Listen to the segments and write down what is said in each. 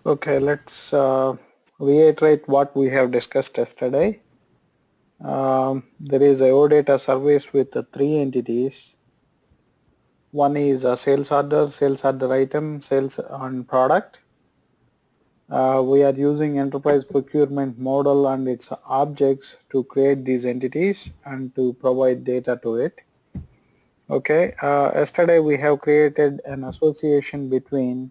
Okay, let's reiterate what we have discussed yesterday. There is a OData service with three entities. One is a sales order item, sales on product. We are using enterprise procurement model and its objects to create these entities and to provide data to it. Okay, yesterday we have created an association between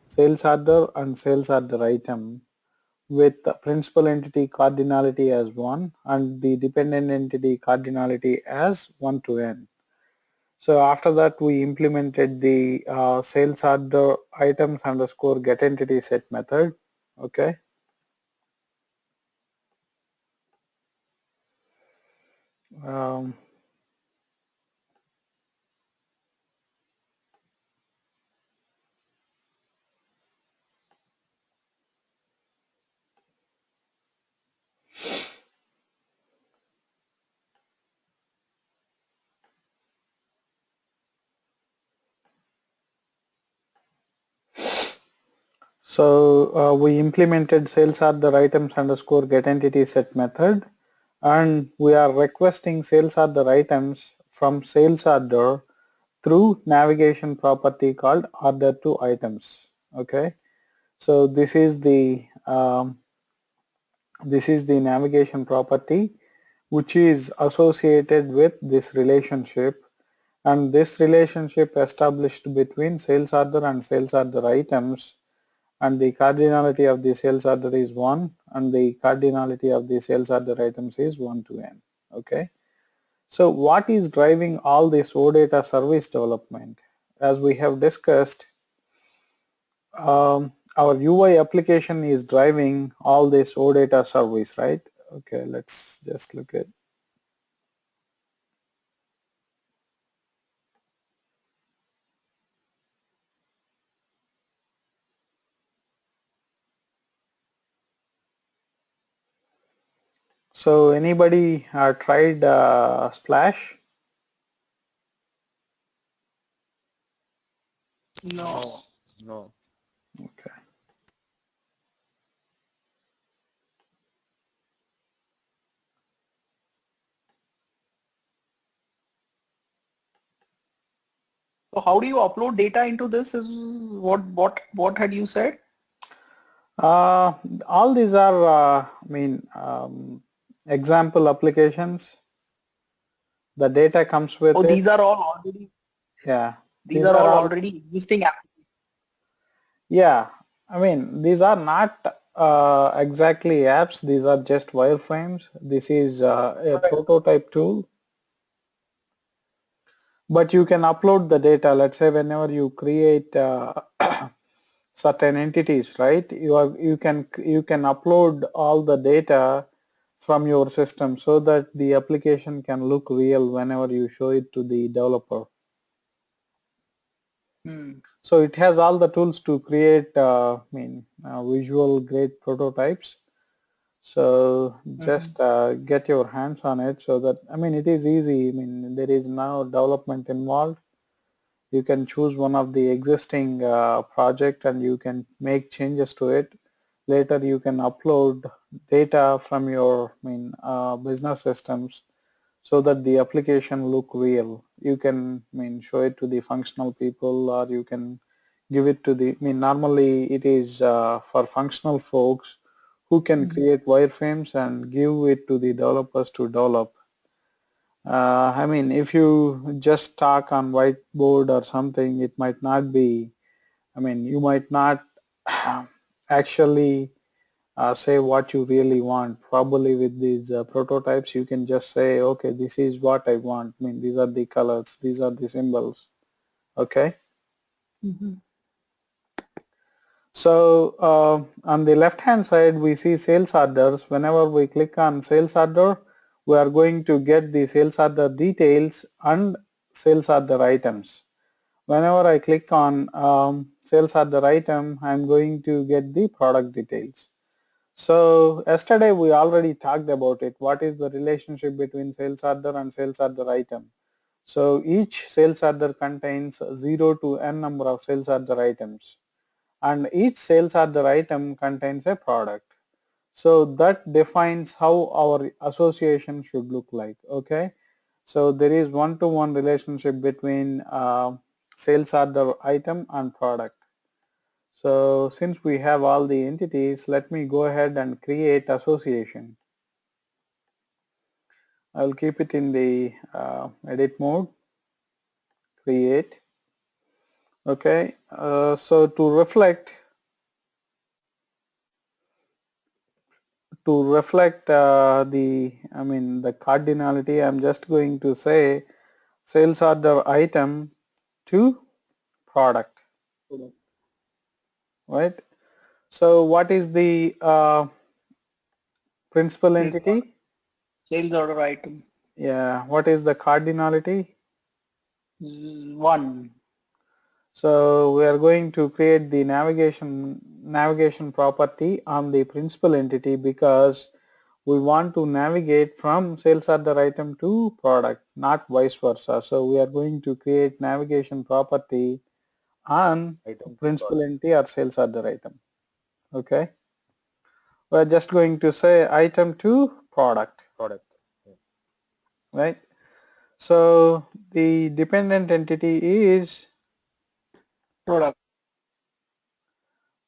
sales order and sales order item with the principal entity cardinality as 1 and the dependent entity cardinality as 1 to n. So after that we implemented the sales order items underscore get entity set method. Okay. Um, so we implemented sales order items underscore get entity set method, and we are requesting sales order items from sales order through navigation property called order to items. Okay, so this is the navigation property which is associated with this relationship, and this relationship established between sales order and sales order items, and the cardinality of the sales order is 1 and the cardinality of the sales order items is 1 to n. Okay. So what is driving all this OData service development? As we have discussed, our UI application is driving all this OData service, right? Okay, let's just look at. So anybody tried Splash? No, no. Okay. So how do you upload data into this? Is what had you said? Uh, all these are, example applications. The data comes with Oh, it. Yeah, these these are are all all. already existing applications. Yeah, I mean, these are not exactly apps. These are just wireframes. This is a Right. prototype tool, but you can upload the data. Let's say whenever you create certain entities, right? You can upload all the data from your system so that the application can look real whenever you show it to the developer. Hmm. So it has all the tools to create visual great prototypes. So Mhm. just get your hands on it so that, I mean, it is easy. I mean, there is no development involved. You can choose one of the existing project and you can make changes to it. Later you can upload data from your business systems so that the application look real. You can show it to the functional people, or you can give it to the, normally it is for functional folks who can Mhm. create wireframes and give it to the developers to develop. If you just talk on whiteboard or something, it might not be, you might not actually say what you really want. Probably with these prototypes, you can just say, okay, this is what I want. These are the colors, these are the symbols. Okay. Mhm. So on the left hand side, we see sales orders. Whenever we click on sales order, we are going to get the sales order details and sales order items. Whenever I click on sales order item, I'm going to get the product details. So yesterday we already talked about it. What is the relationship between sales order and sales order item? So each sales order contains 0 to n number of sales order items. and each sales order item contains a product. So that defines how our association should look like. Okay, so there is one-to-one relationship between sales order item and product. So since we have all the entities, let me go ahead and create association. I'll keep it in the edit mode, create. Okay, so to reflect the cardinality, I'm just going to say sales order item to product, right? So what is the principal Sales, entity? sales order item. Yeah, what is the cardinality? 1. So we are going to create the navigation property on the principal entity because we want to navigate from sales order item to product, not vice versa. So we are going to create navigation property on principal entity or sales order item. Okay. We're just going to say item to product, right? So the dependent entity is, Product.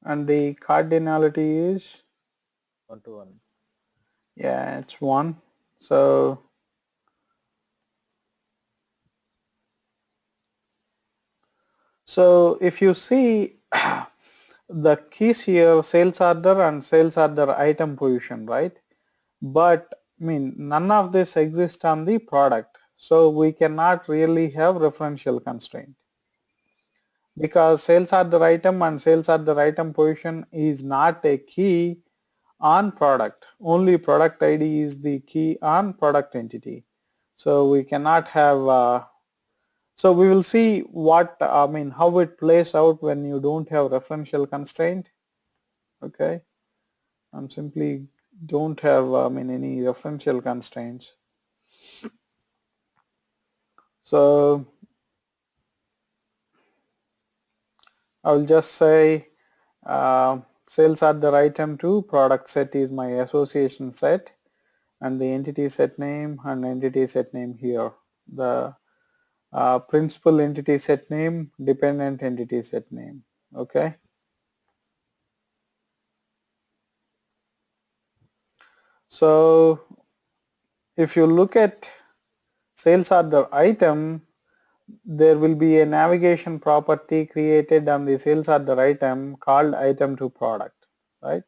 and the cardinality is, yeah, it's 1. So if you see the keys here, sales order and sales order item position, right? But none of this exists on the product. So we cannot really have referential constraint because sales order item and sales order item position is not a key on product. Only product ID is the key on product entity. So we cannot have so we will see how it plays out when you don't have referential constraint. Okay, I'm simply don't have any referential constraints. So I will just say sales order item to product set is my association set, and the entity set name and entity set name here. The principal entity set name, dependent entity set name. Okay. So if you look at sales order item, there will be a navigation property created on the sales order item called item to product, right?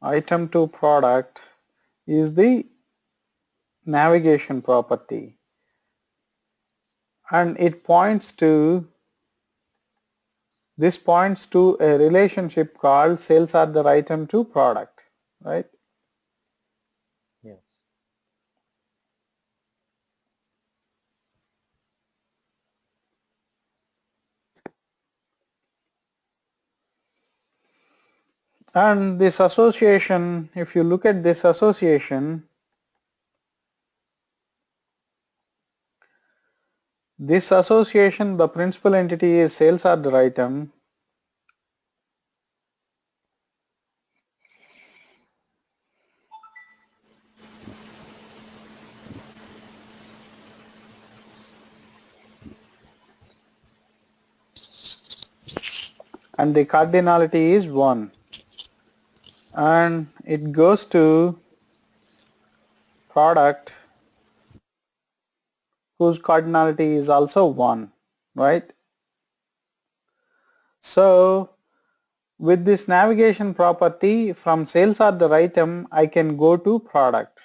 Item to product is the navigation property, and this points to a relationship called sales order item to product, right? And this association, if you look at this association, the principal entity is sales order item, and the cardinality is 1, and it goes to product whose cardinality is also 1, right? So with this navigation property from sales order item, I can go to product,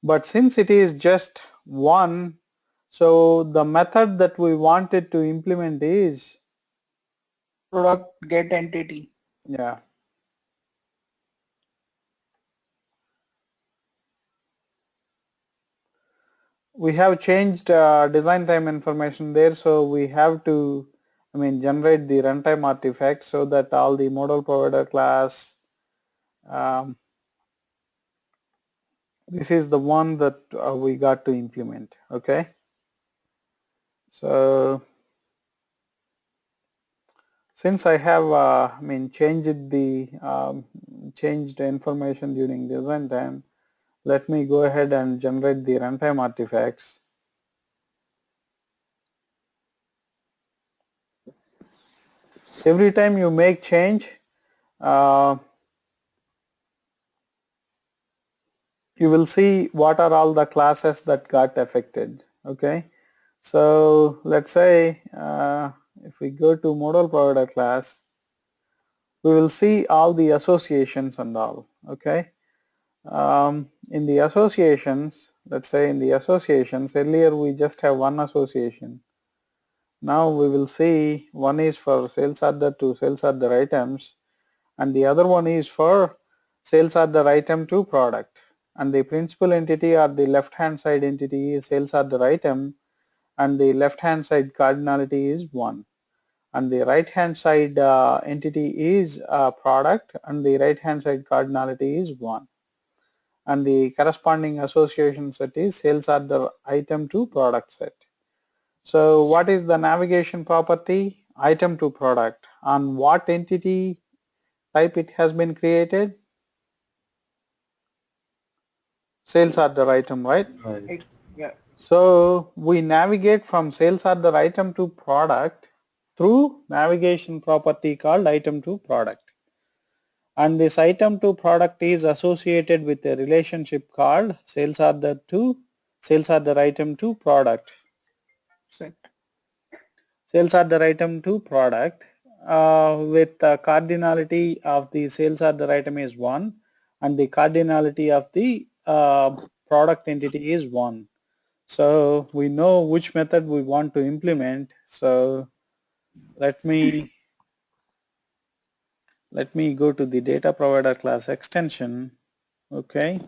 but since it is just 1, so the method that we wanted to implement is, Product get entity. yeah, we have changed design time information there, so we have to generate the runtime artifact so that all the model provider class um, This is the one that we got to implement. Okay. So since I have changed the information during design time, let me go ahead and generate the runtime artifacts. Every time you make change, uh, you will see what are all the classes that got affected. Okay, so let's say if we go to model provider class, we will see all the associations and all. Okay, in the associations, let's say in the associations, earlier we just have one association. Now we will see one is for sales order to sales order items, and the other one is for sales order item to product. And the principal entity or the left hand side entity is sales order item, and the left hand side cardinality is 1. And the right hand side entity is product, and the right hand side cardinality is 1. And the corresponding association set is sales order item to product set. So what is the navigation property? Item to product. On what entity type it has been created? Sales order item, right? Right. Yeah. So we navigate from sales order item to product through navigation property called item to product. And this item to product is associated with a relationship called sales order item to product. Set. Sales order item to product with the cardinality of the sales order item is 1, and the cardinality of the product entity is 1. So we know which method we want to implement. So let me go to the data provider class extension. Okay.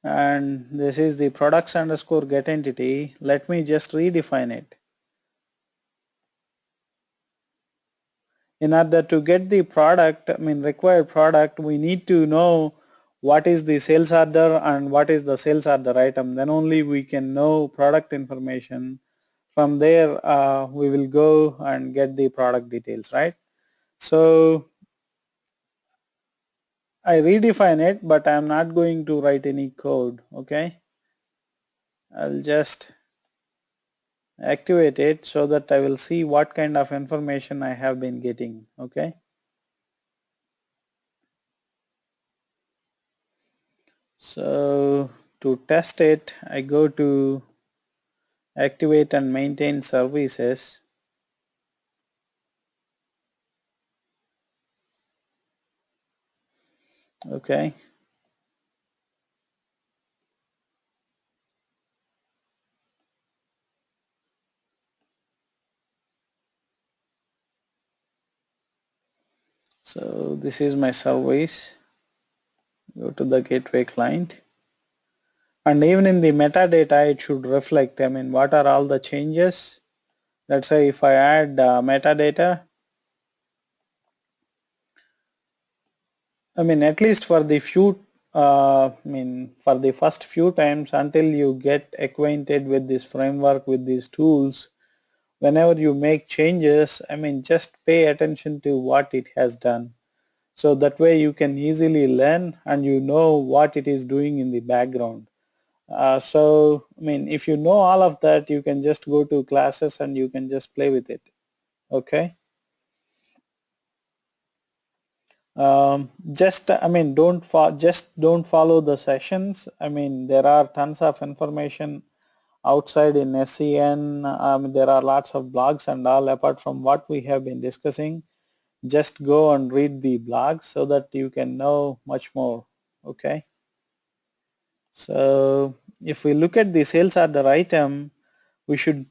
And this is the products underscore get entity. Let me just redefine it. In order to get the product, required product, we need to know what is the sales order and what is the sales order item. Then only we can know product information. From there, we will go and get the product details, right? So I redefine it, but I'm not going to write any code. Okay, I'll just activate it so that I will see what kind of information I have been getting. Okay, so to test it, I go to activate and maintain services. Okay, so this is my service. Go to the gateway client, and even in the metadata it should reflect, what are all the changes. Let's say if I add metadata, at least for the for the first few times until you get acquainted with this framework, with these tools, whenever you make changes, just pay attention to what it has done. So that way you can easily learn and you know what it is doing in the background. If you know all of that, you can just go to classes and you can just play with it. Okay. Just don't follow the sessions. There are tons of information outside in SCN. There are lots of blogs and all apart from what we have been discussing. Just go and read the blogs so that you can know much more. Okay. So if we look at the sales order item, we should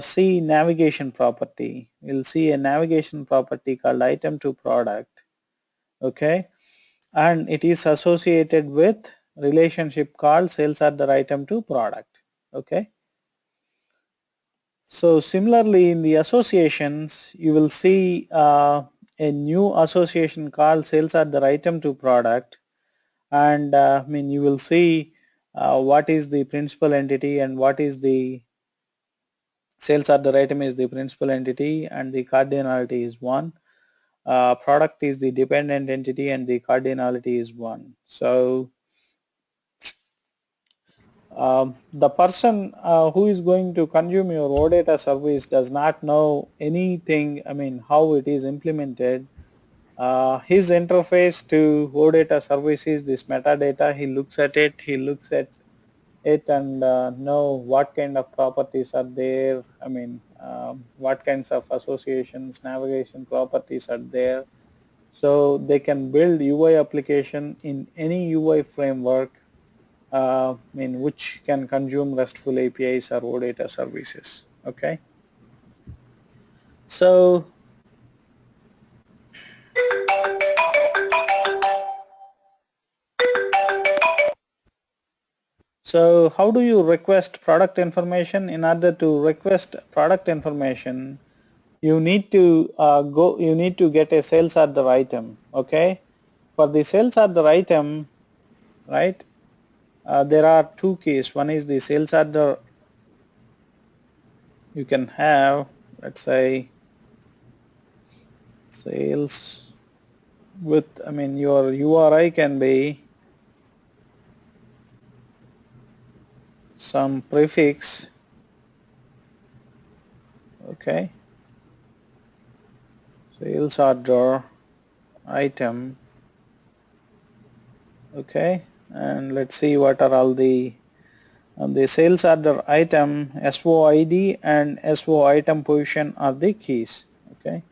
see navigation property. We'll see a navigation property called item to product. Okay. And it is associated with relationship called sales order item to product. Okay. So similarly in the associations, you will see a new association called sales order item to product, and I mean you will see what is the principal entity and what is the sales order item is the principal entity and the cardinality is 1. Product is the dependent entity and the cardinality is 1. So the person who is going to consume your OData service does not know anything, I mean how it is implemented. His interface to OData service is this metadata. He looks at it, and know what kind of properties are there, I mean what kinds of associations, navigation properties are there. So they can build UI application in any UI framework in which can consume RESTful APIs or OData services. Okay. So how do you request product information? In order to request product information, you need to you need to get a sales order item. Okay. For the sales order item, right, there are two keys. One is the sales order. You can have, let's say, sales with, I mean your URI can be some prefix. Okay. Sales order item. Okay, and let's see what are all the sales order item SOID and SO item position are the keys. Okay,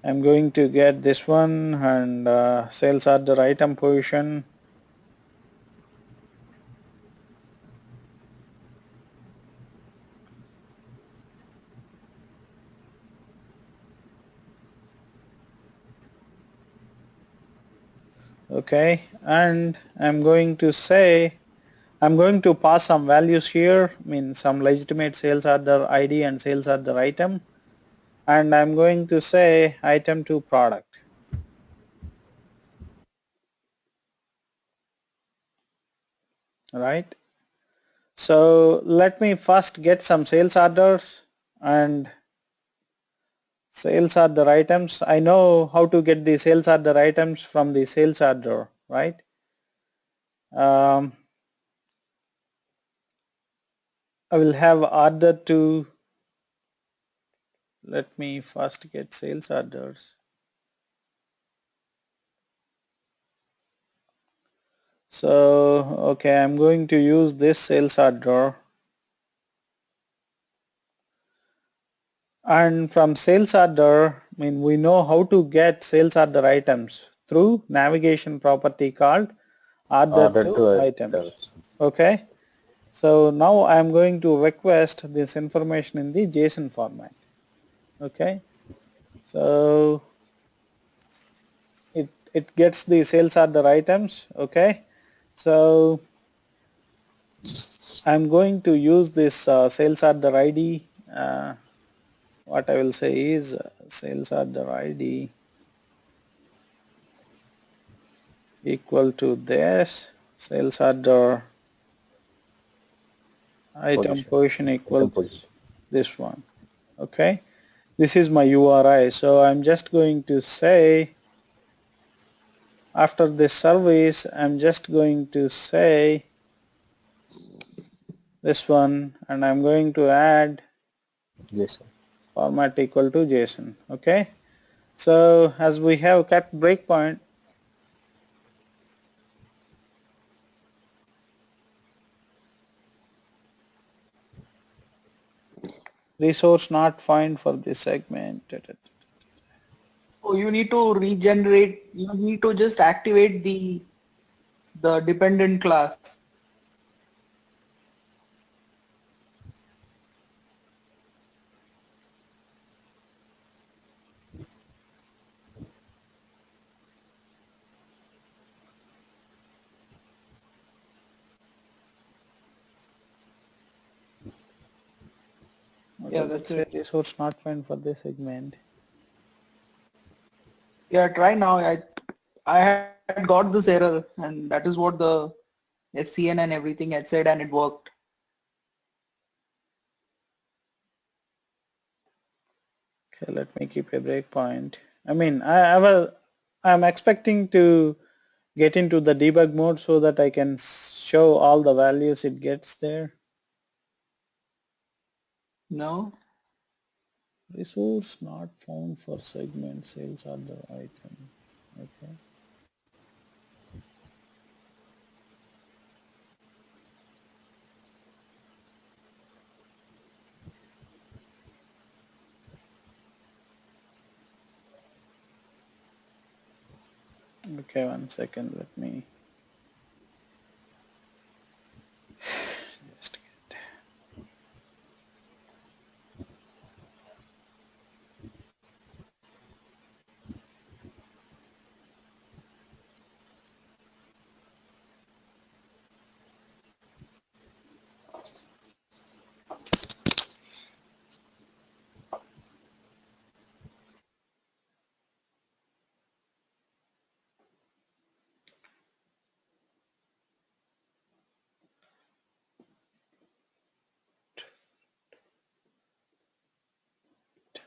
I'm going to get this one, and sales order item position. Okay, and I'm going to say, I'm going to pass some values here, I mean some legitimate sales order ID and sales order item, and I'm going to say item to product. Right. So let me first get some sales orders and sales order items. I know how to get the sales order items from the sales order, right? I will have order to, let me first get sales orders. So, okay, I'm going to use this sales order, and from sales order, I mean we know how to get sales order items through navigation property called order Order to to items. items. Okay. So now I am going to request this information in the JSON format. Okay. So it gets the sales order items. Okay. So I'm going to use this sales order ID. What I will say is sales order ID equal to this sales order item Position. position equal Item to position. this one. Okay. This is my URI. So I'm just going to say, after this service, I'm just going to say this one, and I'm going to add Yes, sir. format equal to JSON. Okay. So as we have kept breakpoint, resource not found for this segment. So you need to regenerate, you need to just activate the dependent class. Yeah, let's that's say it. resource not found for this segment. Yeah, try now. I had got this error, and that is what the SCN and everything had said, and it worked. Okay, let me keep a breakpoint. I mean, I'm expecting to get into the debug mode so that I can show all the values it gets there. No? Resource not found for segment sales order item. Okay. Okay, 1 second. Let me just get.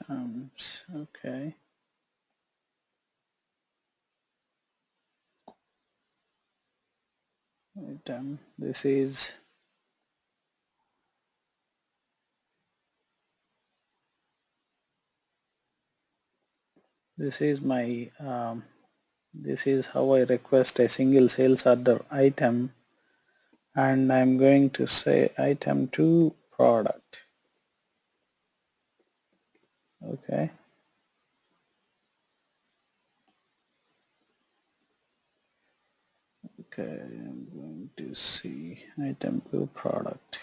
Okay. Item. This is my this is how I request a single sales order item, and I'm going to say item to product. Okay. Okay, I'm going to see item to product.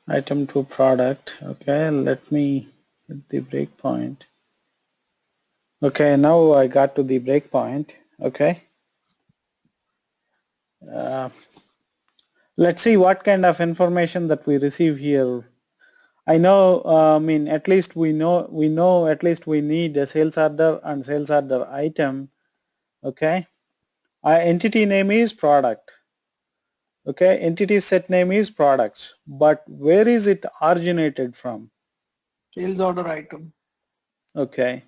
Item to product. Okay, let me hit the breakpoint. Okay, now I got to the breakpoint. Okay. Uh, let's see what kind of information that we receive here. I know, I mean, at least we know at least we need a sales order and sales order item. Okay. Our entity name is product. Okay. Entity set name is products. But where is it originated from? Sales order item. Okay.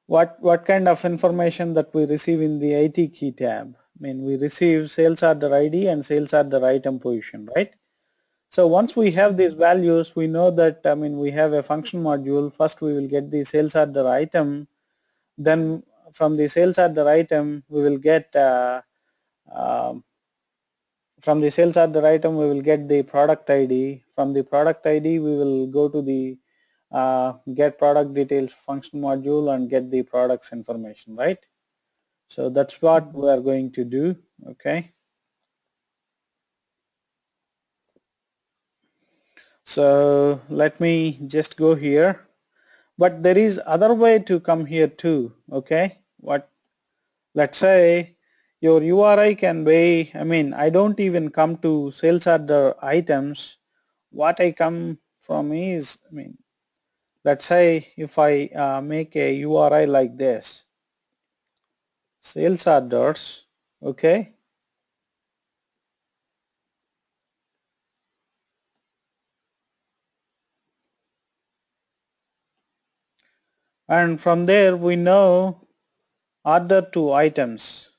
What kind of information that we receive in the IT key tab? I mean, we receive sales order ID and sales order item position, right? So once we have these values, we know that, I mean, we have a function module. First we will get the sales order item. Then from the sales order item, we will get, um, from the sales order item, we will get the product ID. From the product ID, we will go to the get product details function module and get the products information, right? So that's what we are going to do. Okay. So let me just go here. But there is other way to come here too. Okay. Let's say your URI can be, I mean, I don't even come to sales order items. What I come from is, I mean, let's say if I make a URI like this, sales orders, okay, and from there we know order to items,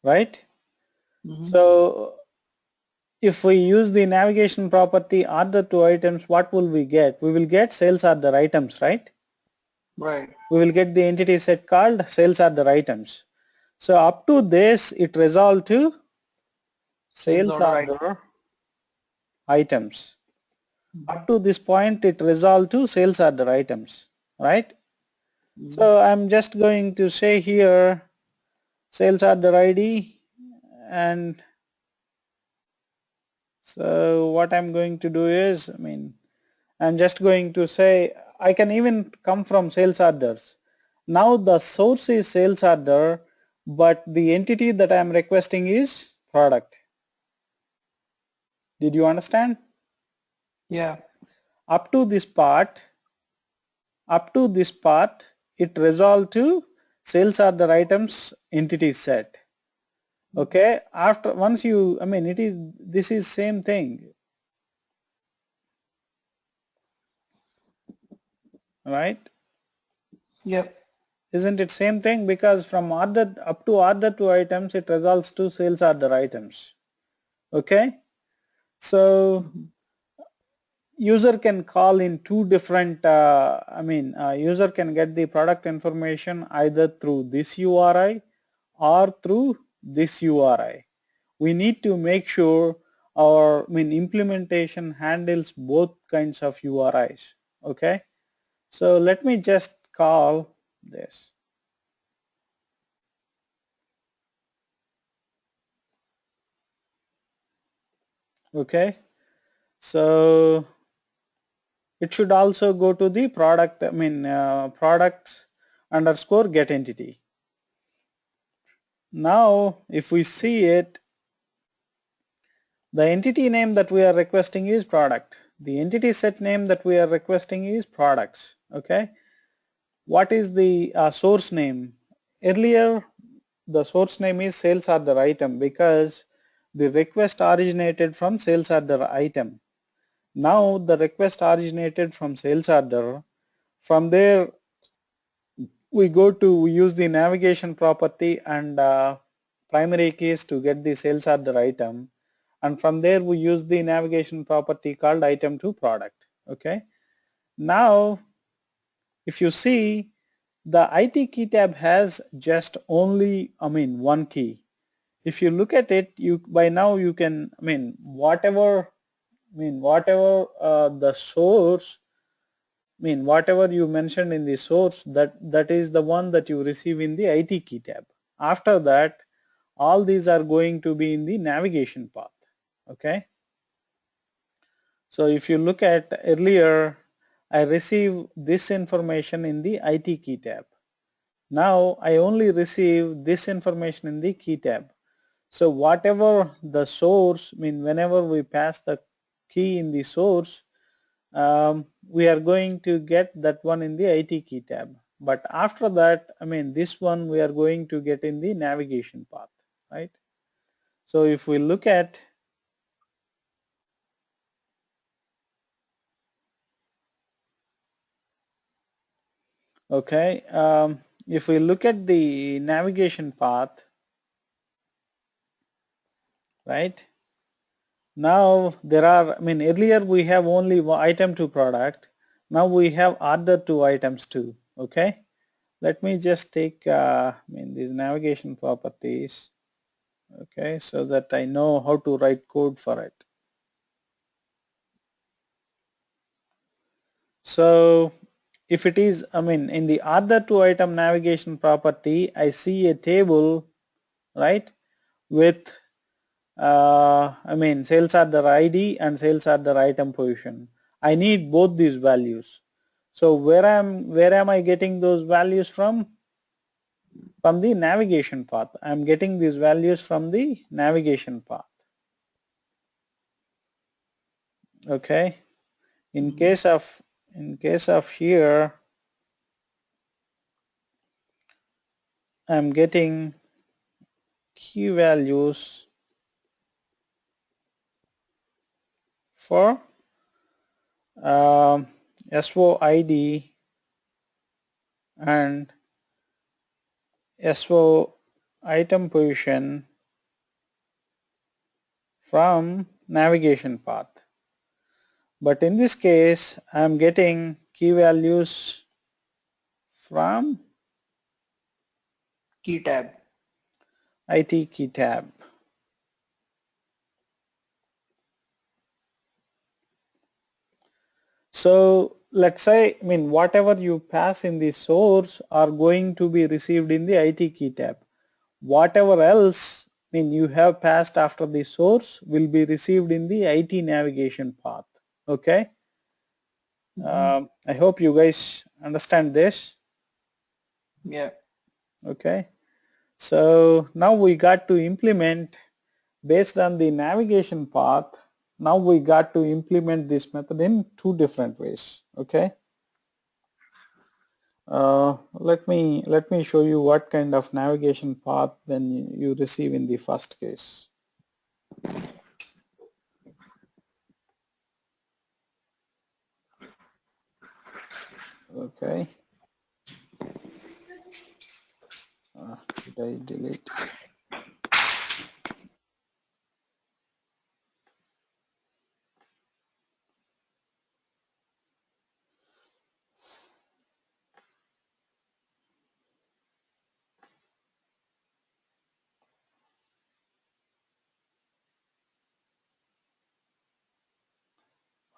right? Mm-hmm. So if we use the navigation property order to items, what will we get? We will get sales order items, right? Right. We will get the entity set called sales order items. So up to this, it resolved to Sales sales order item. order items. Mm-hmm. Up to this point, it resolved to sales order items, right? Mm-hmm. So I'm just going to say here sales order ID and So what I'm going to do is, I'm just going to say I can even come from sales orders. Now the source is sales order, but the entity that I'm requesting is product. Did you understand? Yeah. Up to this part, it resolved to sales order items entity set. Okay. After once you, this is same thing, right? Yep. Isn't it same thing? Because from order up to order to items, it resolves to sales order items. Okay. So Mhm. user can call in two different, user can get the product information either through this URI or through this URI. We need to make sure our implementation handles both kinds of URIs. Okay. So let me just call this. Okay. So it should also go to the product, products underscore get entity. Now, if we see it, the entity name that we are requesting is product. The entity set name that we are requesting is products. Okay. What is the source name? Earlier, the source name is sales order item because the request originated from sales order item. Now the request originated from sales order. From there, we use the navigation property and primary keys to get the sales order item, and from there we use the navigation property called item to product. Okay. Now if you see, the IT key tab has just only one key. If you look at it, you by now you can whatever the source, whatever you mentioned in the source, that is the one that you receive in the IT key tab. After that, all these are going to be in the navigation path. Okay. So if you look at earlier, I receive this information in the IT key tab. Now I only receive this information in the key tab. So whatever the source, whenever we pass the key in the source, we are going to get that one in the IT key tab. But after that, this one we are going to get in the navigation path, right? So if we look at, okay, if we look at the navigation path, right? Now there are, earlier we have only item to product. Now we have order to items too. Okay. Let me just take, these navigation properties. Okay. So that I know how to write code for it. So if it is, in the order to item navigation property, I see a table, right, with sales order ID and sales order item position. I need both these values. So where am I getting those values from? From the navigation path. I'm getting these values from the navigation path. Okay. In Mhm. case of here, I'm getting key values for um, SOID and SO item position from navigation path. But in this case, I am getting key values from Key tab. IT key tab. So let's say, whatever you pass in the source are going to be received in the IT key tab. Whatever else, mean you have passed after the source will be received in the IT navigation path. Okay. Mhm. I hope you guys understand this. Yeah. Okay. So now we got to implement based on the navigation path. Now we got to implement this method in two different ways. Okay. Let me show you what kind of navigation path then you receive in the first case. Okay. Did I delete?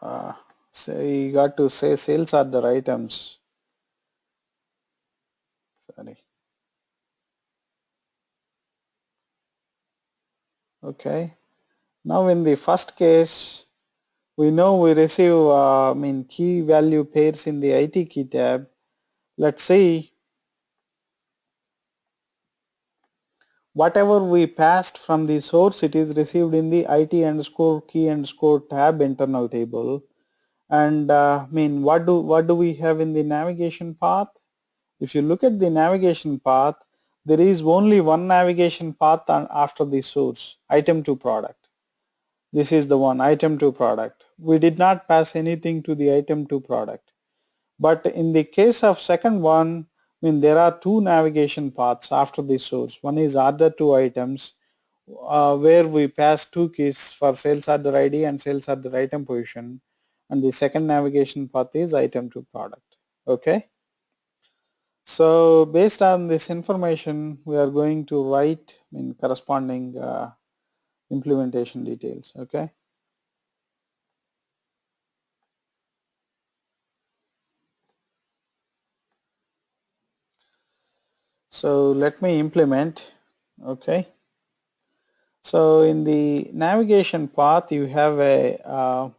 Uh, so you got to say sales are the items. Sorry. Okay. Now in the first case, we know we receive key value pairs in the IT key tab. Let's see whatever we passed from the source, it is received in the IT underscore key underscore tab internal table. And what do we have in the navigation path? If you look at the navigation path, there is only one navigation path after the source, item to product. This is the one, item to product. We did not pass anything to the item to product. But in the case of second one, there are two navigation paths after the source. One is order to items, where we pass two keys for sales order ID and sales order item position. And the second navigation path is item to product. Okay. So based on this information, we are going to write in corresponding implementation details. Okay. So let me implement. Okay. So in the navigation path, you have a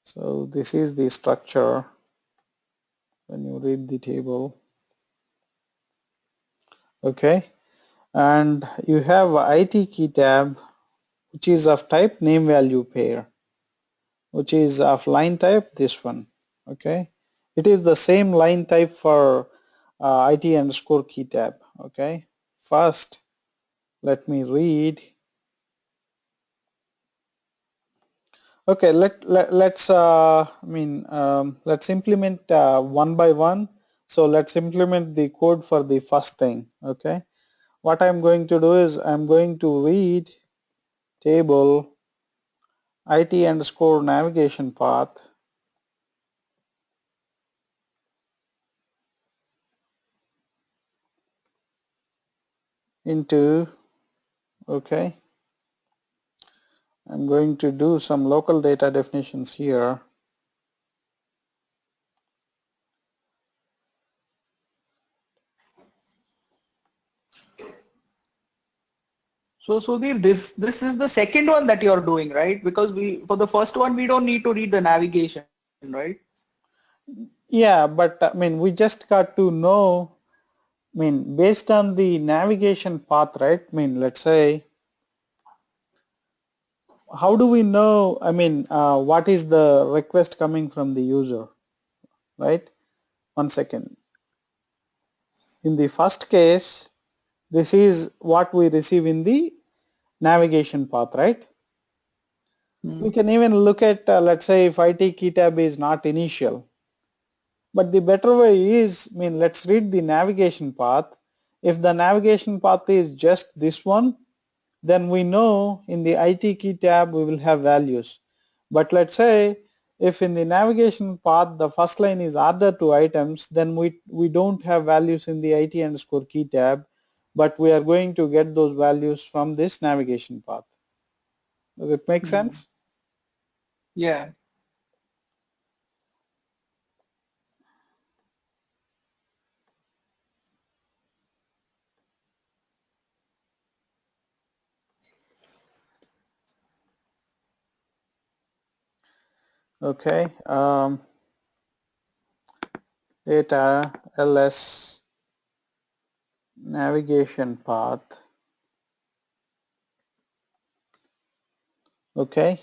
so this is the structure when you read the table. Okay. And you have IT key tab, which is of type name value pair, which is of line type this one. Okay. It is the same line type for IT underscore key tab. Okay. First, let me read. Okay, let's implement one by one. So let's implement the code for the first thing. Okay, what I'm going to do is I'm going to read table IT underscore navigation path into, okay, I'm going to do some local data definitions here. So Sudhir, this is the second one that you're doing, right? Because we for the first one we don't need to read the navigation, right? Yeah, but we just got to know, based on the navigation path, right? Let's say, how do we know, what is the request coming from the user, right? One second. In the first case, this is what we receive in the navigation path, right? We Hmm. can even look at, let's say if IT key tab is not initial, but the better way is, let's read the navigation path. If the navigation path is just this one, then we know in the IT key tab we will have values. But let's say if in the navigation path the first line is order to items, then we don't have values in the IT underscore key tab, but we are going to get those values from this navigation path. Does it make Hmm. sense? Yeah. Okay, data ls navigation path. Okay,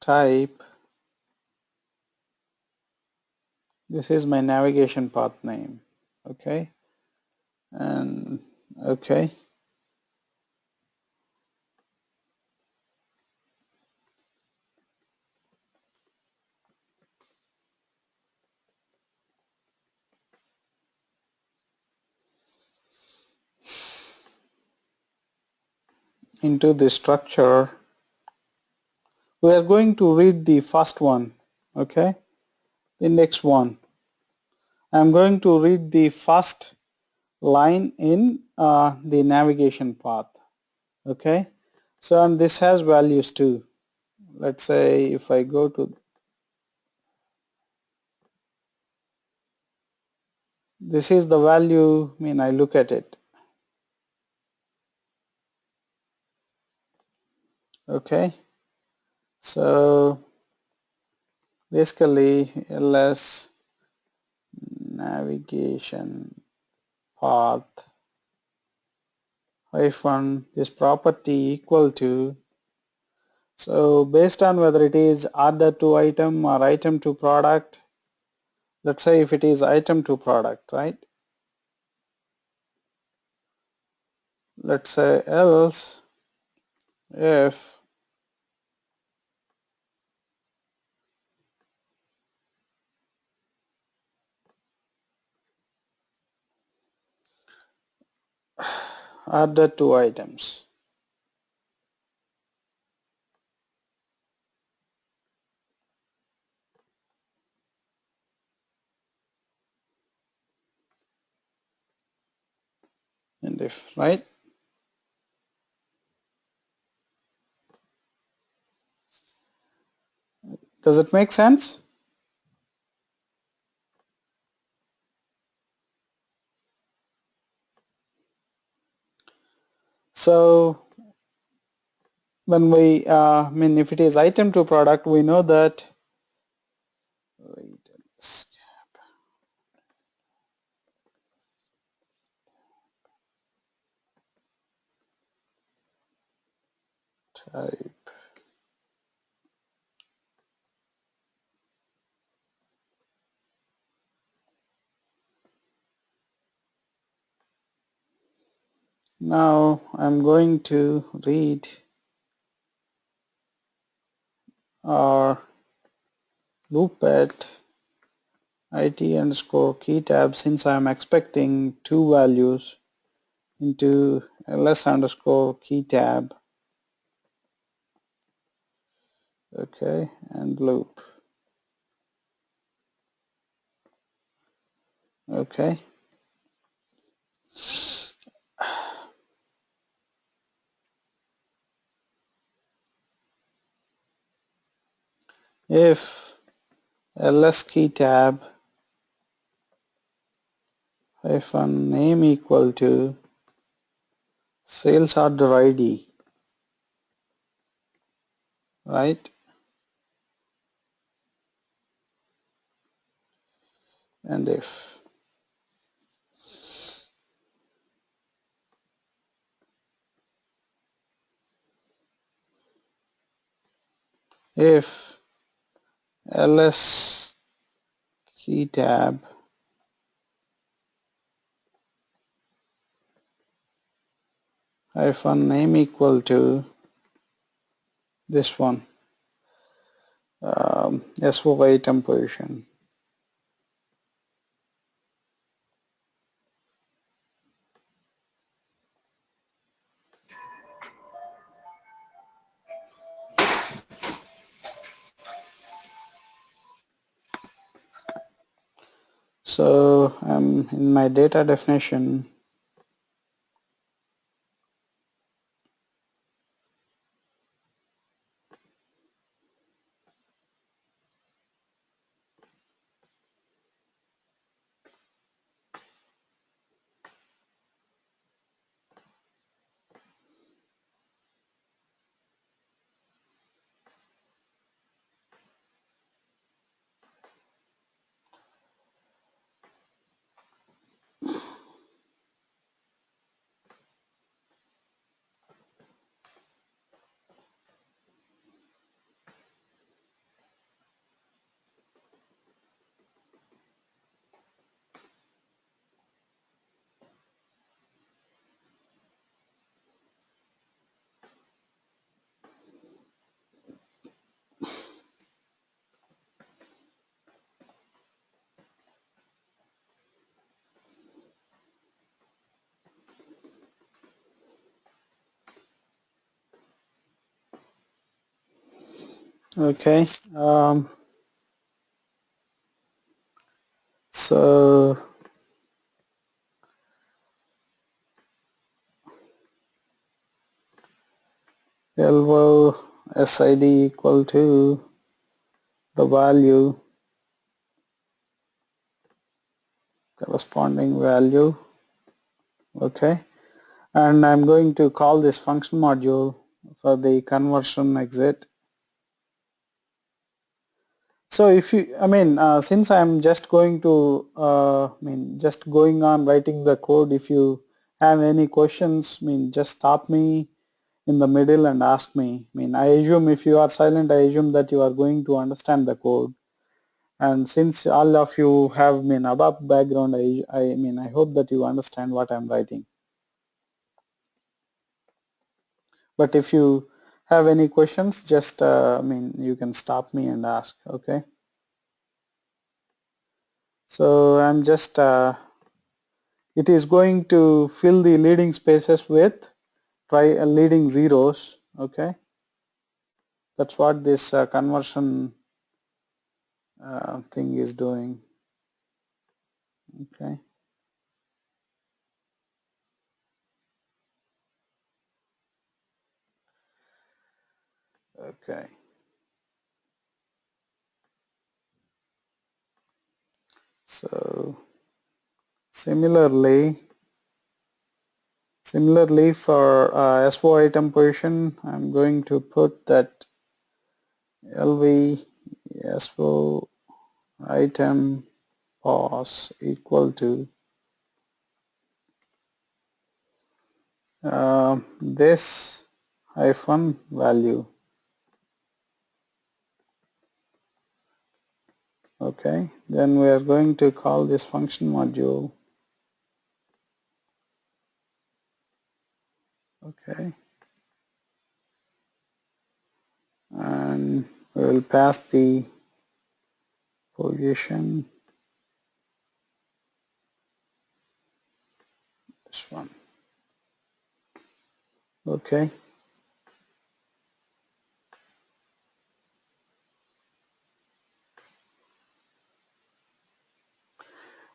type, this is my navigation path name. Okay, and okay, into the structure we are going to read the first one. Okay, index 1. I'm going to read the first line in the navigation path. Okay, so and this has values too. Let's say if I go to, this is the value, I mean I look at it. Okay, so basically ls navigation path hyphen this property equal to, so based on whether it is order to item or item to product, let's say if it is item to product, right? Let's say else if order to items, and if, right? Does it make sense? So when we, I mean if it is item to product, we know that, type. Now I'm going to read or loop at it underscore key tab, since I'm expecting two values, into ls underscore key tab. Okay, and loop. Okay, if ls key tab hyphen name equal to sales order id, right? And if ls key tab hyphen name equal to this one, SO item position. So in my data definition, Okay. So LO SID equal to the value, corresponding value. Okay. And I'm going to call this function module for the conversion exit. So if you, since I'm just going to, just going on writing the code, if you have any questions, just stop me in the middle and ask me. I assume if you are silent, I assume that you are going to understand the code. And since all of you have above background, I hope that you understand what I'm writing. But if you have any questions, just you can stop me and ask. Okay. So I'm just it is going to fill the leading spaces with leading zeros. Okay. That's what this conversion thing is doing. Okay. Okay. So similarly for SO item position, I'm going to put that LV SO item pos equal to this hyphen value. Okay, then we are going to call this function module. Okay, and we will pass the position, this one. Okay,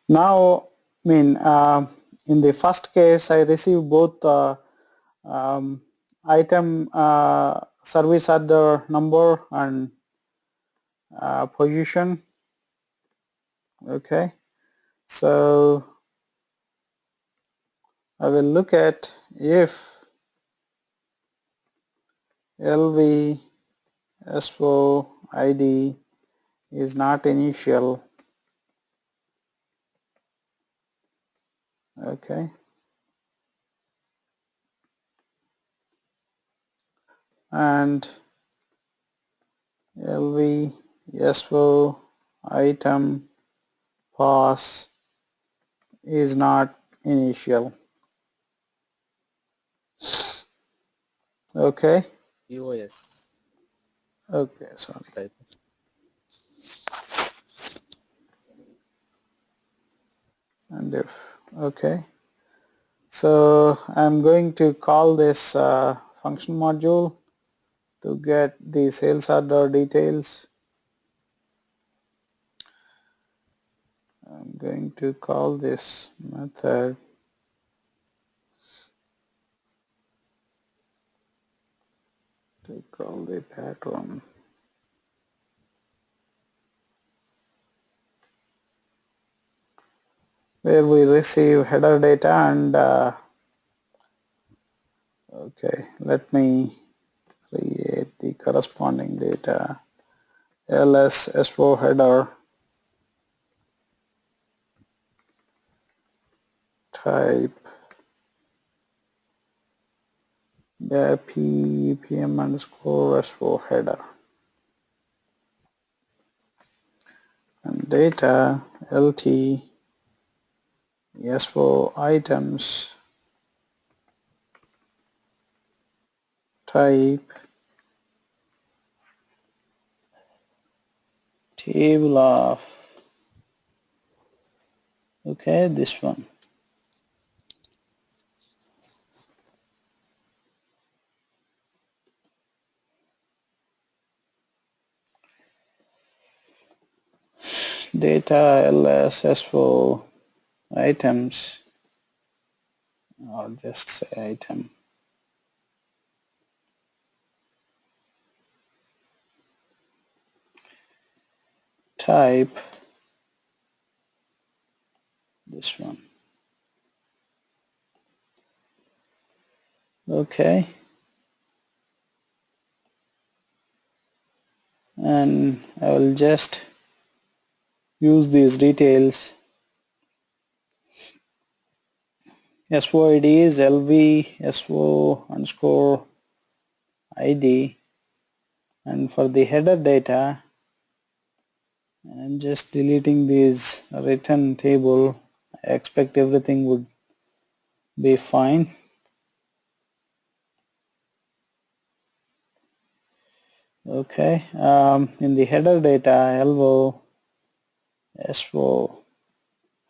now in the first case I receive both item service order number and position. Okay, so I will look at if LV SO ID is not initial. Okay, and LV SO item pos is not initial. Okay, EOS okay, sorry. type. And if, okay, so I'm going to call this function module to get the sales order details. I'm going to call this method to call the pattern. Where we receive header data and okay, let me create the corresponding data. ls s4 header type pm underscore s4 header and data lt s4 items type table of, okay, this one. data LSSO items, or just say item. Type this one. Okay, and I will just use these details. SOID is LV SO underscore ID, and for the header data I'm just deleting these return table. I expect everything would be fine. Okay, in the header data LO SO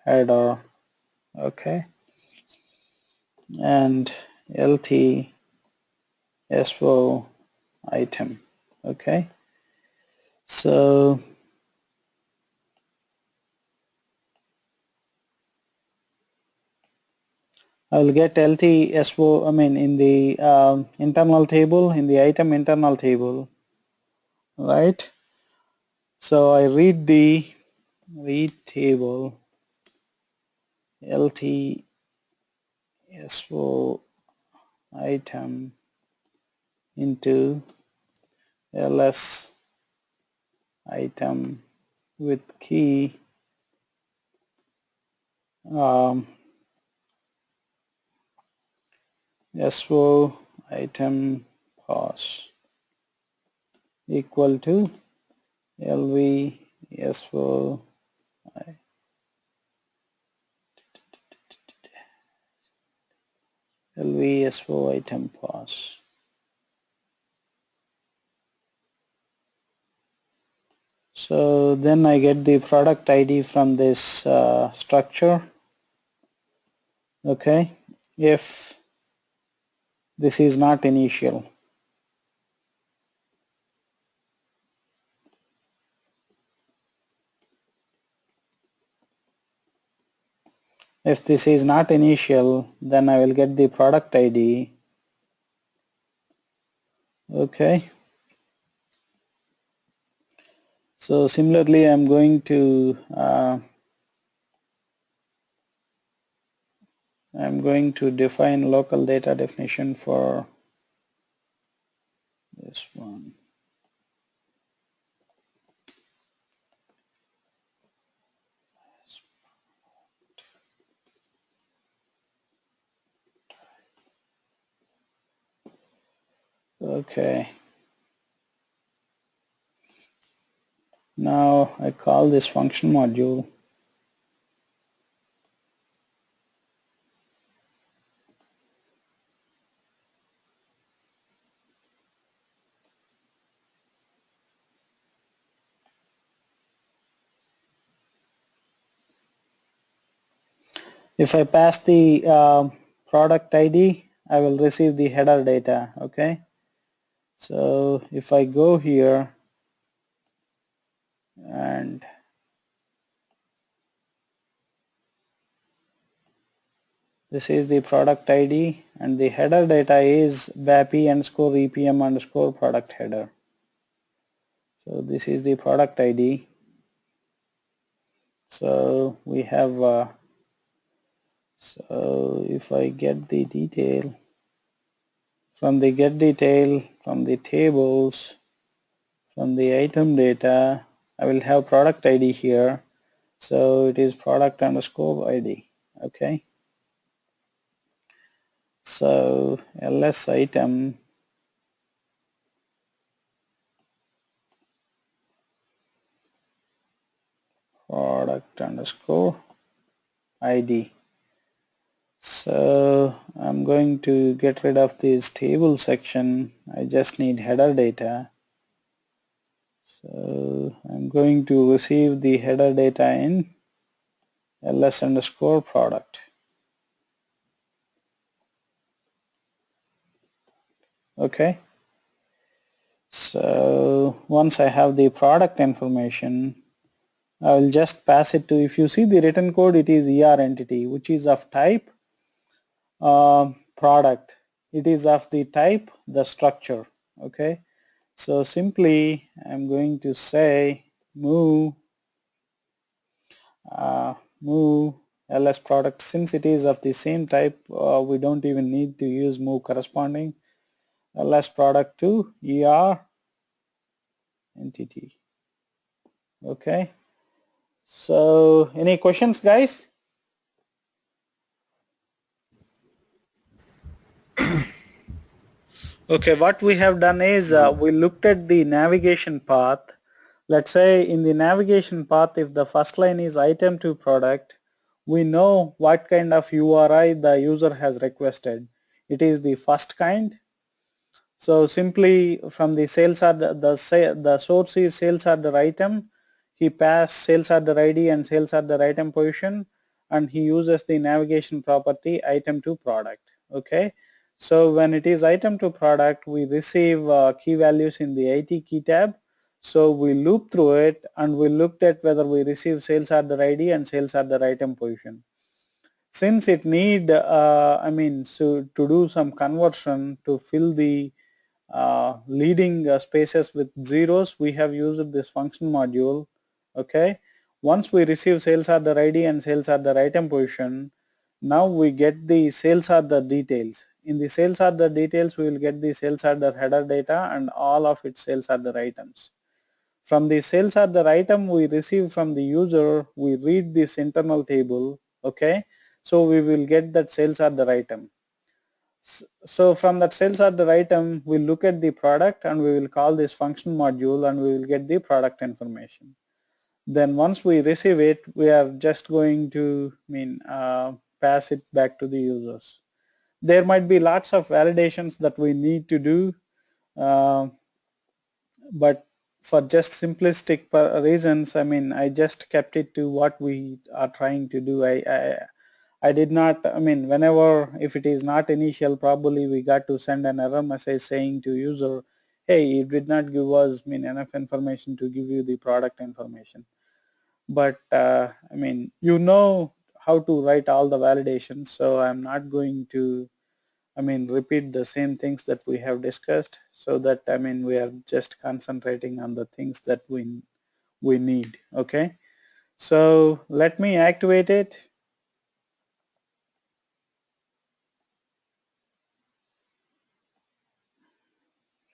header, okay, and LT SO item, okay. So I will get LT SO, in the internal table, in the item internal table, right? So I read the read table LT SO item into ls item with key um, SO item pos equal to LV SO LV SO item pos. So then I get the product ID from this structure. Okay, if this is not initial, if this is not initial, then I will get the product ID. Okay, so similarly I'm going to define local data definition for this one. Okay, now I call this function module. If I pass the product ID, I will receive the header data. Okay, so if I go here and this is the product ID and the header data is BAPI underscore EPM underscore product header. So this is the product ID. So we have so if I get the detail from the get detail from the tables from the item data, I will have product ID here. So it is product underscore ID. Okay. So ls item product underscore ID. So I'm going to get rid of this table section. I just need header data. So I'm going to receive the header data in ls underscore product. Okay. So once I have the product information, I will just pass it to, if you see the written code, it is ER entity, which is of type product. It is of the type the structure. Okay, so simply I'm going to say move uh, move ls product. Since it is of the same type, we don't even need to use move corresponding ls product to ER entity. Okay, so any questions, guys? Okay, what we have done is we looked at the navigation path. Let's say in the navigation path, if the first line is item to product, we know what kind of URI the user has requested. It is the first kind. So simply from the sales order, the source is sales order item. He pass sales order ID and sales order item position, and he uses the navigation property item to product. Okay. So when it is item to product, we receive key values in the IT key tab. So we loop through it and we looked at whether we receive sales order ID and sales order item position. Since it need, so to do some conversion to fill the leading spaces with zeros, we have used this function module. Okay, once we receive sales order ID and sales order item position, now we get the sales order details. In the sales order details, we will get the sales order header data and all of its sales order items. From the sales order item we receive from the user, we read this internal table. Okay, so we will get that sales order item. So from that sales order item, we look at the product and we will call this function module and we will get the product information. Then once we receive it, we are just going to pass it back to the users. There might be lots of validations that we need to do, uh, but for just simplistic reasons, I just kept it to what we are trying to do. I did not, whenever, if it is not initial, probably we got to send an error message saying to user, hey, it did not give us enough information to give you the product information. But you know how to write all the validations, so I'm not going to repeat the same things that we have discussed, so that we are just concentrating on the things that we need. Okay, so let me activate it.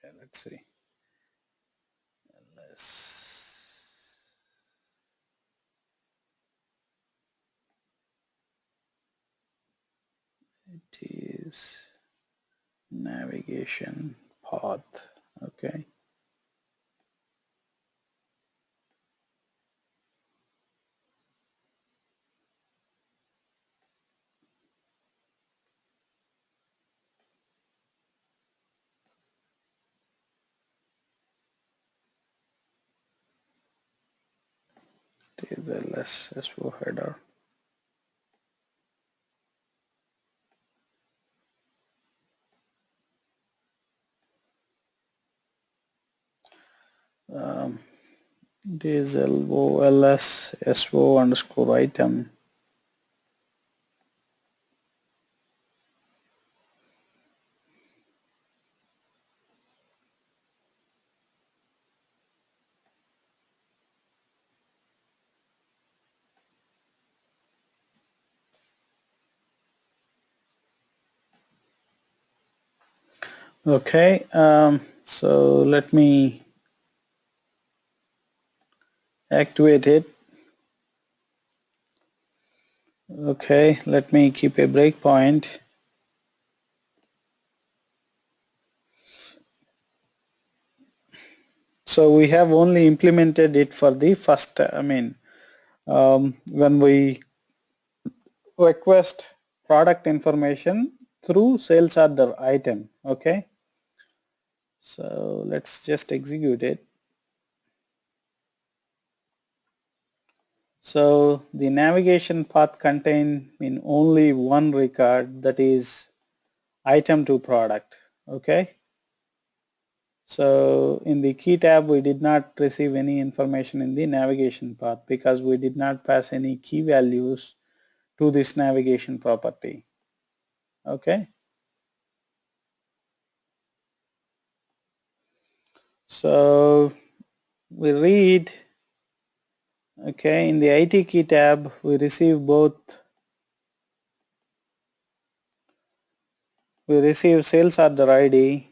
Okay, let's see. It is navigation path. Okay. It is ls s4 header. It is ls so underscore item. Okay, so let me activate it. Okay, let me keep a breakpoint. So we have only implemented it for the first, when we request product information through sales order item. Okay, so let's just execute it. So the navigation path contain only one record, that is item to product. Okay, So in the key tab, we did not receive any information in the navigation path because we did not pass any key values to this navigation property. Okay. So we read, okay, in the IT key tab, we receive sales order ID.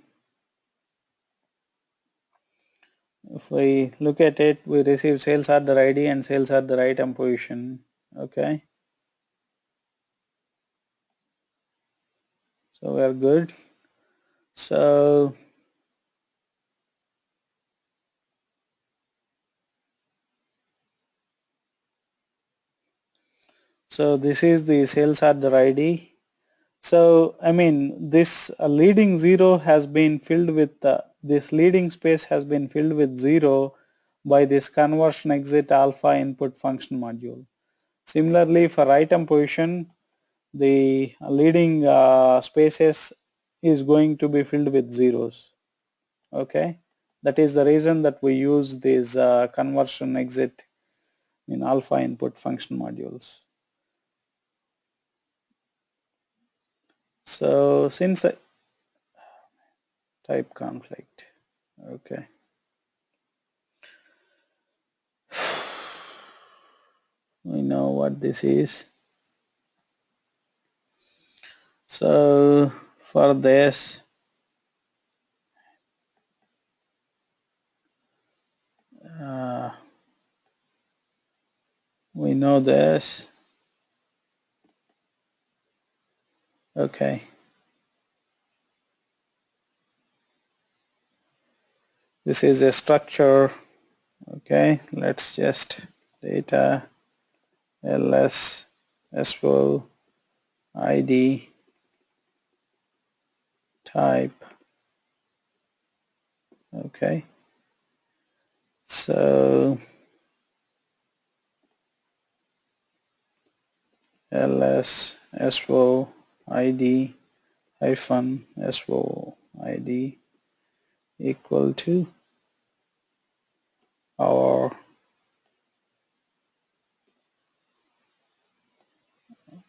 If we look at it, we receive sales order ID and sales order item position. Okay. So we are good. So this is the sales order ID. So I mean this leading zero has been filled with this leading space has been filled with 0 by this conversion exit alpha input function module. Similarly for item position, the leading spaces is going to be filled with zeros. Okay, that is the reason that we use these conversion exit in alpha input function modules. So since type conflict, okay, we know what this is. So for this, uh, we know this. Okay, this is a structure. Okay, let's just data ls svo id type. Okay, so ls svo id hyphen svo id equal to our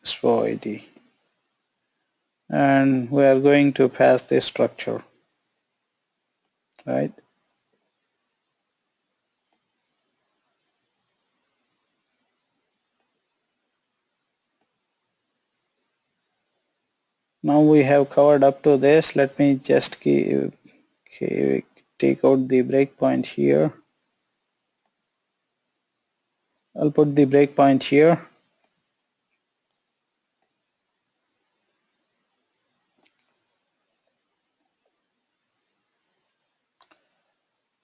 svo id, and we are going to pass this structure, right? Now we have covered up to this. Let me just take out the breakpoint here. I'll put the breakpoint here.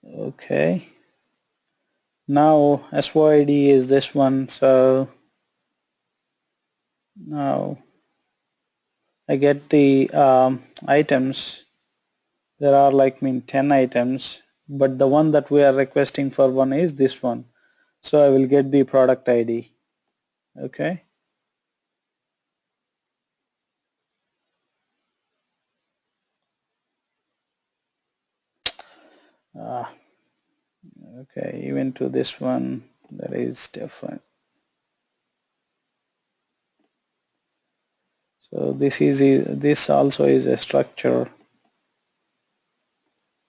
Okay. Now SYD is this one, so now I get the items. There are like 10 items, but the one that we are requesting for one is this one. So I will get the product ID. Okay. Uh, okay, even to this one that is different. So this also is a structure,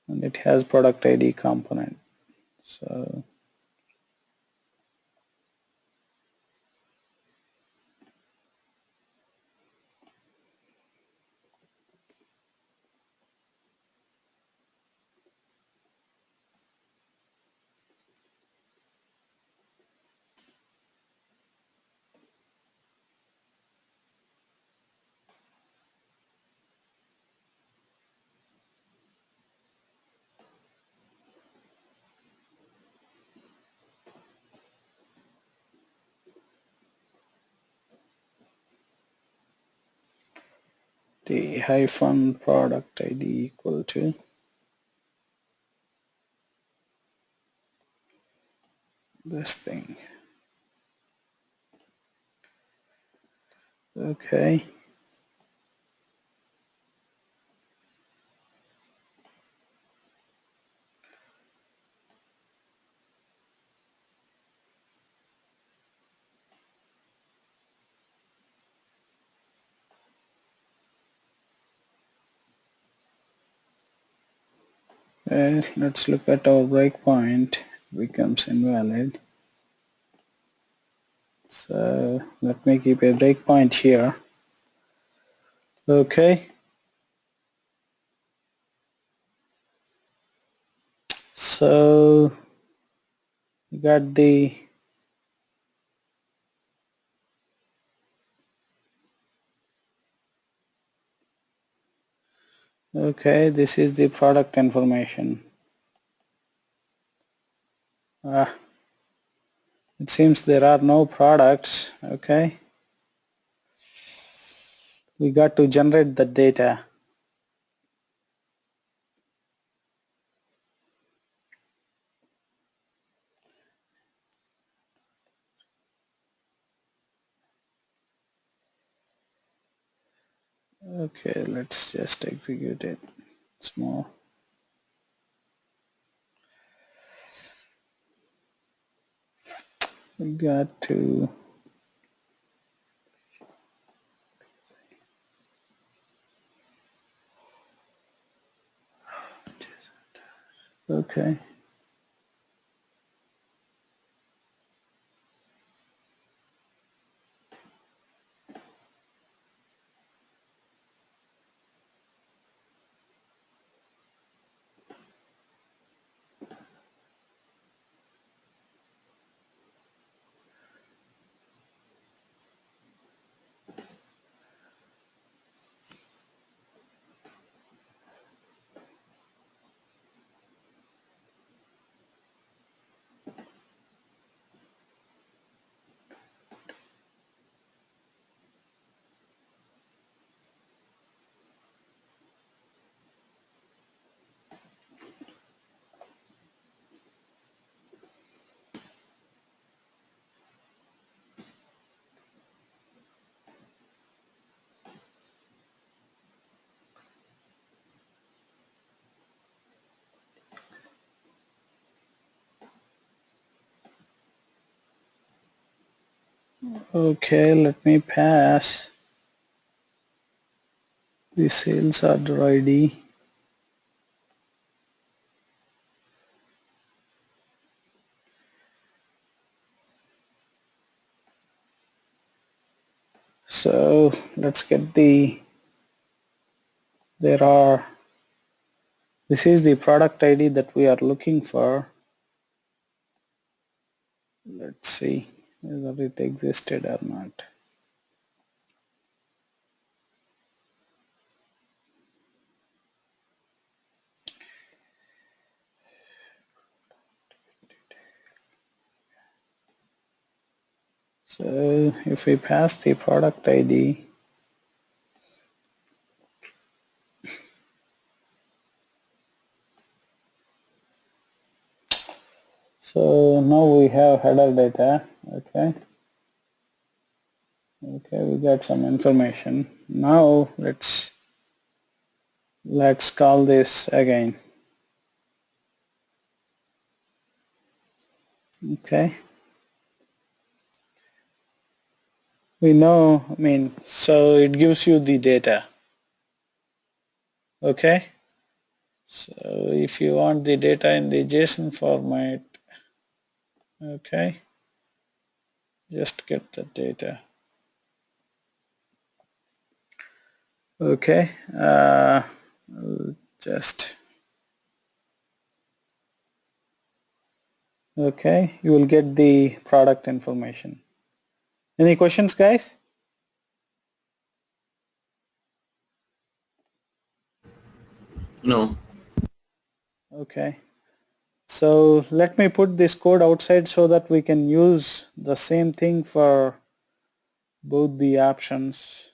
and it has product ID component. So the hyphen product ID equal to this thing. Okay. Okay, let's look at our breakpoint. Becomes invalid. So let me keep a breakpoint here. Okay. So we got the okay. This is the product information. It seems there are no products. Okay. We got to generate the data. Okay, let's just execute it. Small. We got to okay. Okay, let me pass the sales order ID. So let's get the there are this is the product ID that we are looking for. Let's see whether it existed or not. So if we pass the product ID, so now we have header data. Okay. Okay, we got some information. Now let's call this again. Okay. We know, so it gives you the data. Okay. So if you want the data in the JSON format, okay, just get the data. Okay. Just okay. You will get the product information. Any questions, guys? No. Okay. So let me put this code outside so that we can use the same thing for both the options.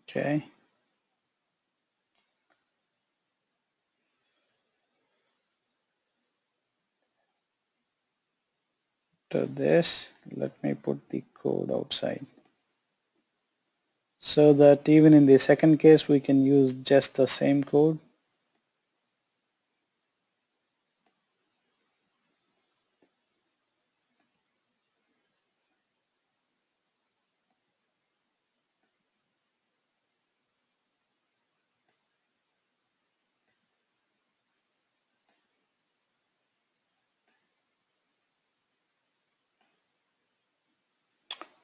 Okay. To this, let me put the code outside. so that even in the second case we can use just the same code.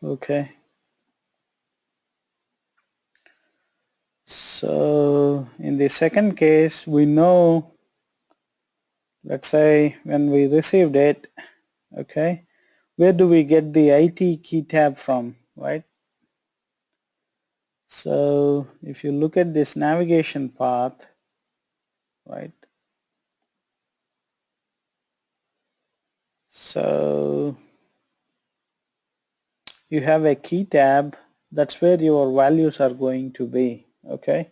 Okay, so in the second case we know, let's say when we received it, okay, where do we get the IT key tab from, right? So if you look at this navigation path, right, so you have a key tab, that's where your values are going to be, okay?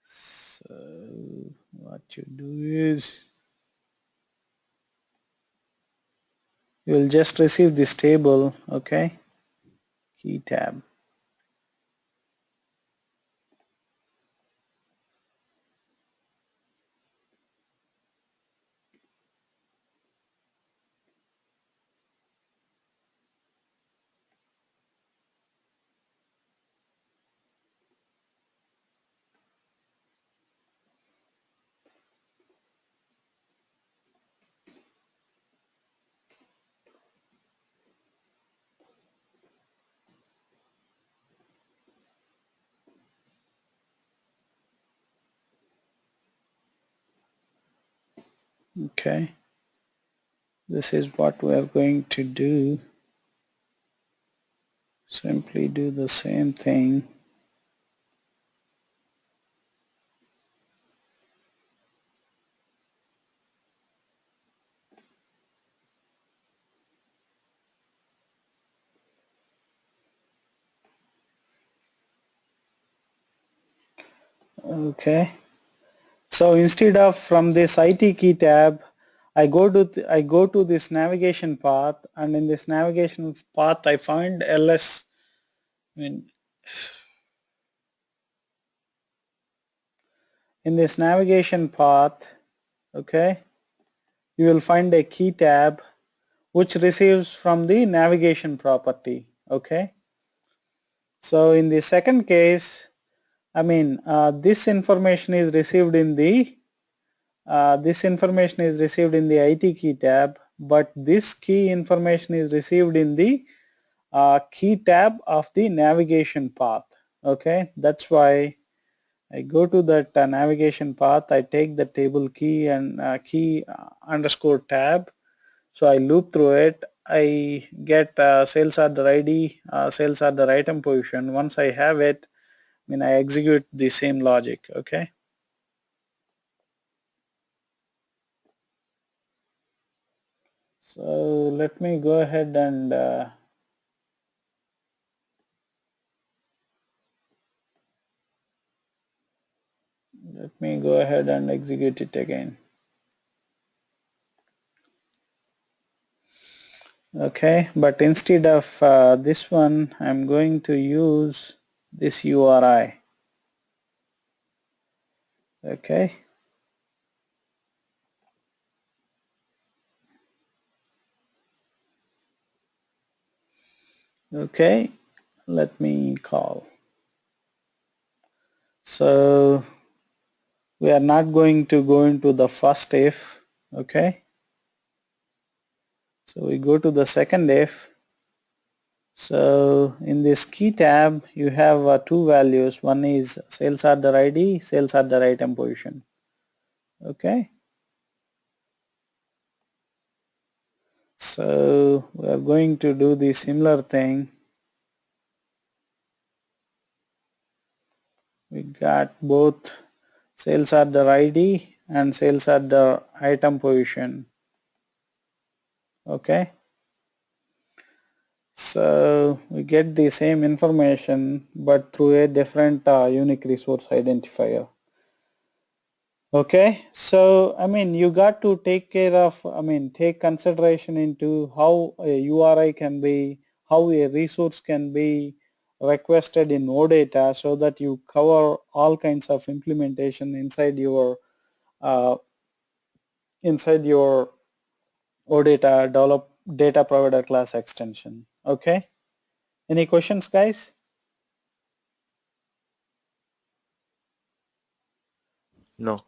So what you do is you will just receive this table, okay, key tab. Okay, this is what we are going to do. Simply do the same thing. Okay, so instead of from this IT key tab, I go to this navigation path, and in this navigation path I find ls. I mean, in this navigation path, okay, you will find a key tab which receives from the navigation property, okay. So in the second case, I mean, this information is received in the IT key tab, but this key information is received in the key tab of the navigation path. Okay, that's why I go to that navigation path, I take the table key and key underscore tab. So I loop through it, I get sales order ID, sales order item position. Once I have it, I mean, I execute the same logic, okay? So let me go ahead and execute it again. Okay, but instead of this one, I'm going to use this URI. Okay. Okay, let me call. So we are not going to go into the first if, okay? So we go to the second if. So in this key tab, you have two values. One is sales order ID, sales order item position. Okay. So we are going to do the similar thing. We got both sales order ID and sales order item position. Okay. So we get the same information but through a different unique resource identifier. Okay, so I mean you got to take care of, I mean take consideration into how a URI can be, how a resource can be, requested in OData so that you cover all kinds of implementation inside your OData develop data provider class extension. Okay. Any questions, guys? No.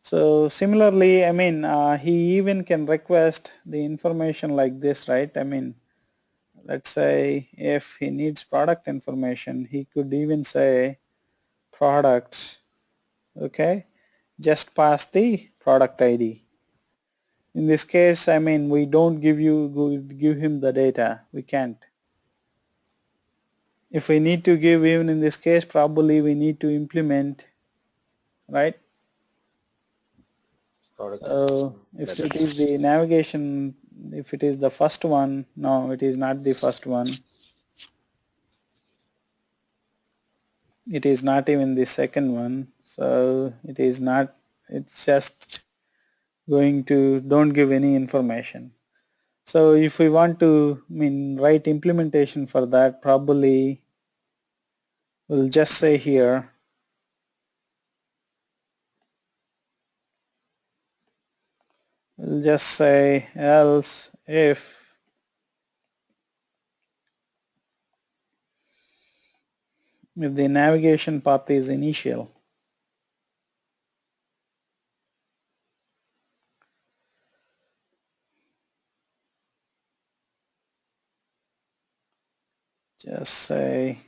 So similarly, I mean, he even can request the information like this, right? I mean, let's say if he needs product information, he could even say products, okay? Just pass the product ID. In this case, I mean, we don't give him the data. We can't. If we need to give, even in this case, probably we need to implement, right? Product So information. if Better. it is the navigation, if it is the first one, no, it is not the first one. It is not even the second one. So it is not, it's just going to, don't give any information. So if we want to, I mean, write implementation for that, probably we'll just say here, we'll just say else if the navigation path is initial. Just say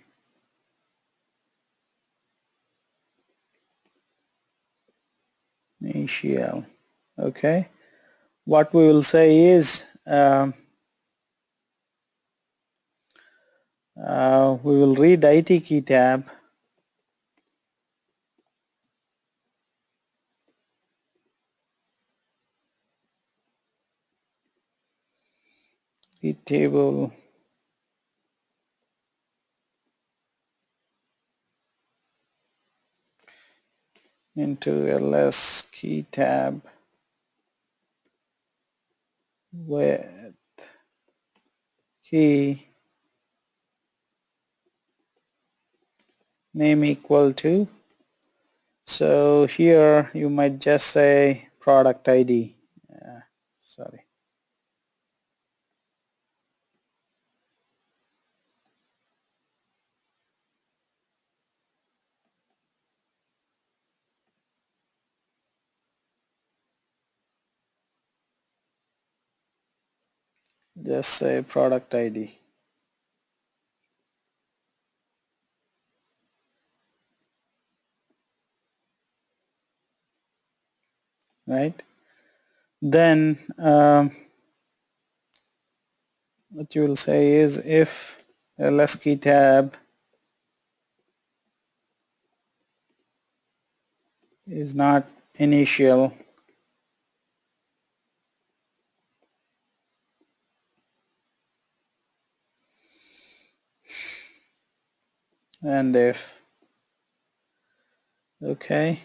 initial. Okay. What we will say is we will read IT key tab, the table into ls key tab with key name equal to. So here you might just say product ID. Sorry. Just say product ID. Right? Then what you will say is if ls key tab is not initial, and if, okay,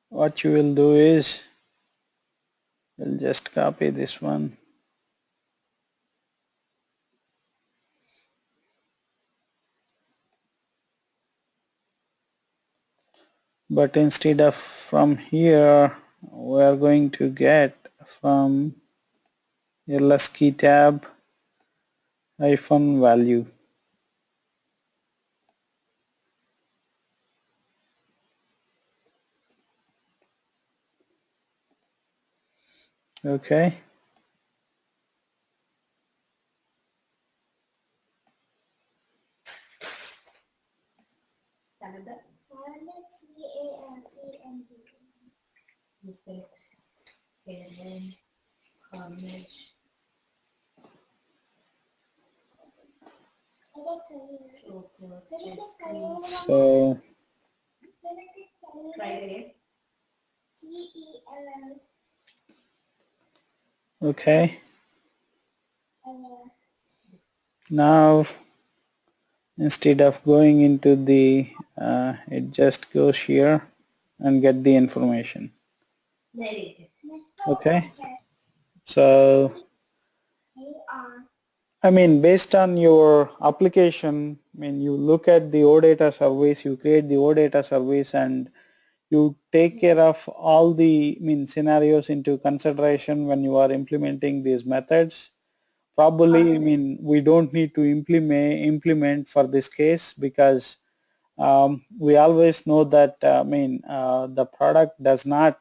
what you will do is you'll just copy this one, but instead of from here we are going to get from ls key tab hyphen value. Okay. So okay, now instead of going into the it just goes here and get the information. Okay, so I mean, based on your application, I mean, you look at the OData service, you create the OData service, and you take care of all the scenarios into consideration when you are implementing these methods. Probably, I mean, we don't need to implement for this case because we always know that the product does not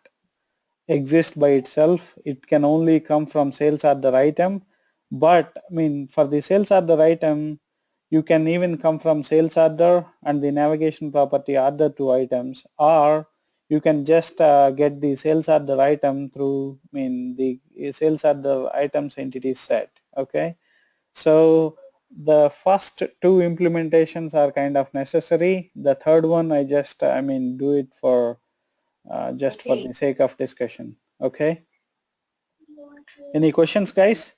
exist by itself. It can only come from sales order item. But I mean, for the sales order item, you can even come from sales order and the navigation property other two items, or you can just get the sales order item through the sales order items entity set. Okay, so the first two implementations are kind of necessary. The third one I just do it for just for the sake of discussion. Okay. Any questions, guys?